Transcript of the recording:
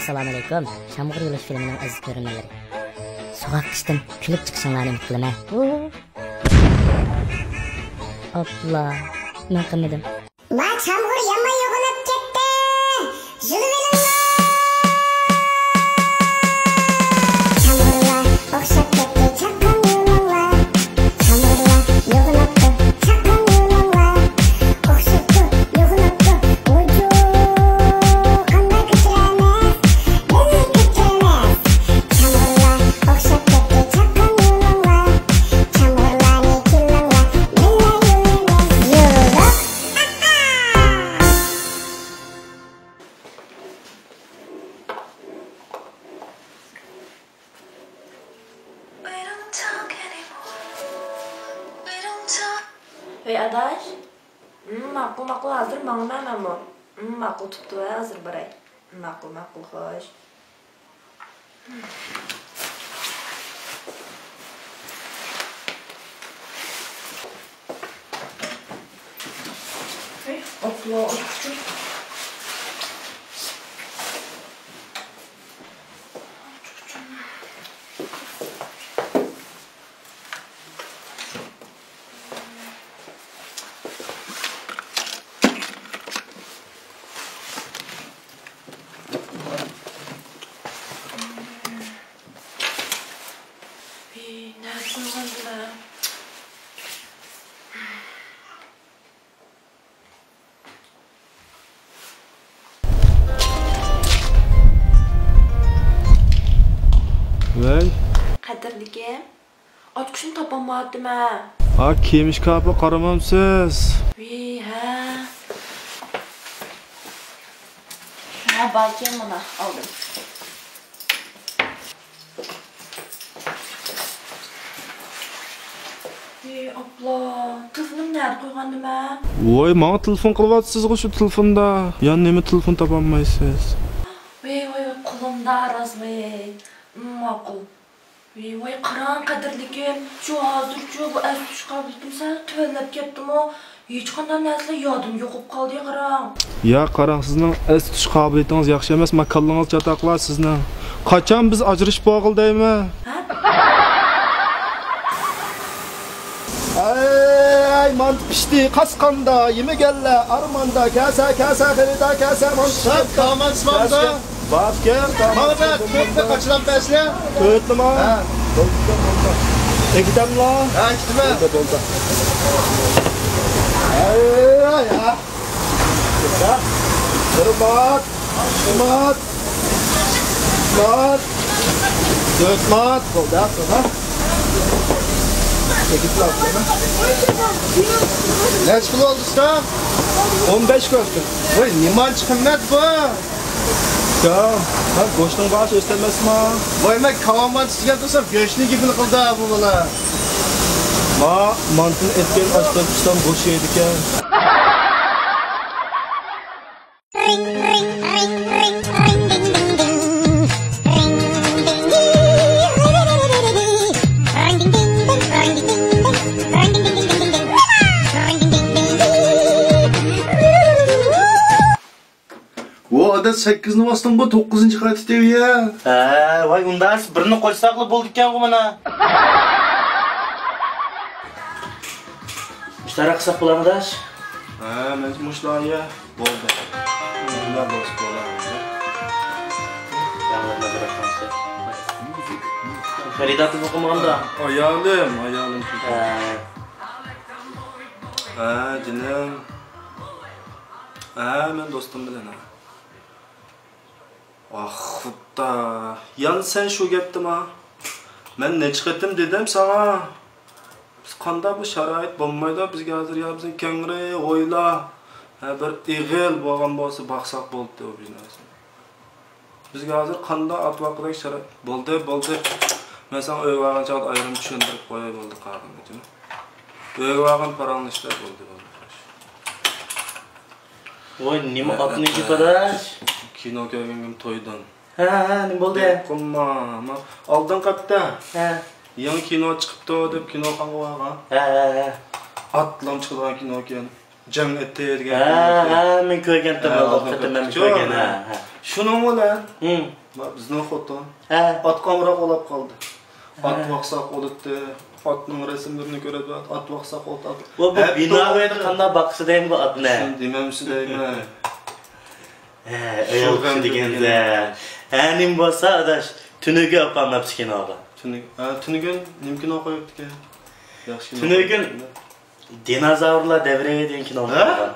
Assalomu alaykum. Shamg'ir yo'lish filmining aziz ko'ruvchilar. So'g'aq qishdan kulib chiqishinglarni umid qilaman. Opla, men qilmadim. Ma Shamg'ir yomon yo'qolib ketdi. Zulm Shamg'irlar o'xshab ketdi chaqqan yo'llar. Shamg'irlar yo'qolibdi chaqqan yo'llar. O'xshabdi yo'qolibdi o'jo. Qanday kechiraman? Meni kechiraman. Shamg'irlar o'xshab ketdi chaqqan yo'llar. Shamg'irlarni killanlar. Hey adaş, makul hazır mağmam ama, makul tuttu hazır baray, makul hoş. Hey, opla, otur. Vay. Qadirligim, ochqishni topolmadim ha. Ha, kiymiş kapı qaramamsiz. Ha. Ha, balkim mana oldim. Abla, telefonim nerede qo'ygandim ha? Voy, menga telefon qilyapsiz-ku shu telefonda. Ya nima telefon topolmaysiz? Voy, qo'limda razvoy. Ma'qul. Voy, qarang qadrligim, shu hozircha bu aslish qobiliyatim sal tuvallab ketdimi? Hech qanday narsa yodim yo'qib qoldi, qarang. Ya qarang, sizning aslish qobiliyatingiz yaxshi emas, makallangiz chataqlar sizning. Qachon biz ajrashib boqil deymi? Ay, mant pişti, qasqanda, yemeganlar, armanda, kasa, xirida, kasa, mant. Damat ismamda. Bak gel, Mana bak, to'rtta qachidan paslar. To'rtmi? Ha. Ekdamla? Ha, ikkitimi? Bo'ldi. Ay, ya. Hurmat. To'rtmat. Bo'ldi, ha. Neç kilo oldu usta? 15 köfte. Vay, nimancı kıymet bu? Ya, ha go'shtning başı istemezmi? Vay, ben kavaman çıkan tursam göçlü gibi kıldı bu bana. Mantın etken açtan tutsam boş yeydiken. O adet 8'ni bastım bu 9. kayıt diyor ya. Vay unda birini qo'ysaqli bo'ldik-ku mana. Mushtara qilsak bo'ladimi-dash? Ha, men mushtariya bo'ldi. Nima bo'lsa bo'ladi. Ya'ni nazar qilsa. Xaridatni o'qimaganda. Ayolim. Ha, jinim. Ha, men do'stim bilan. Ah, xudda. Yani sen şu gapdimi? Men ne chiqatim dedim sana. Biz qanday bu sharoit bo'lmaydi bizga hozir ya bizning kengri o'yla. Ha bir ig'il bo'lgan bo'lsa baqsaq bo'ldi o biznesni. Bizga hozir qanday atvoqdek sharoit bo'ldi. Men sana o'ylagan chog'da ayrim tushuntirib qo'yay bo'ldi qarg'im uchun. O'ylagan parangni ishlar bo'ldi. Voy, nima otni kepadash? Kino ko'rganim to'ydan. Ha, nima bo'ldi? Qilma. Oldin qapda. Ha. Yangi kino chiqibdi deb kino qilgan. Ha. Atlam chiqadigan kino ekan. Can etti degan. Ha, men ko'rgandim, albatta men ko'rgan. Ha. Şunun bilan Hı. bizning xotin Ha. at qamroq olib qoldi. At vaqsaq olibdi. Atning rasmlarini ko'rib, at vaqsaq oldi. Bu binoyda qanday baqsa deymi bu atni? Shuni demamsi deyman. Ha, ayol kishi deganda. Ha, nim bo'lsa adash tuniga opamabdi kinoga. Tunigun nimkin o'qiyapti-ku. Yaxshi. Tunigun dinozavrlar davriga degan kino bo'lgan.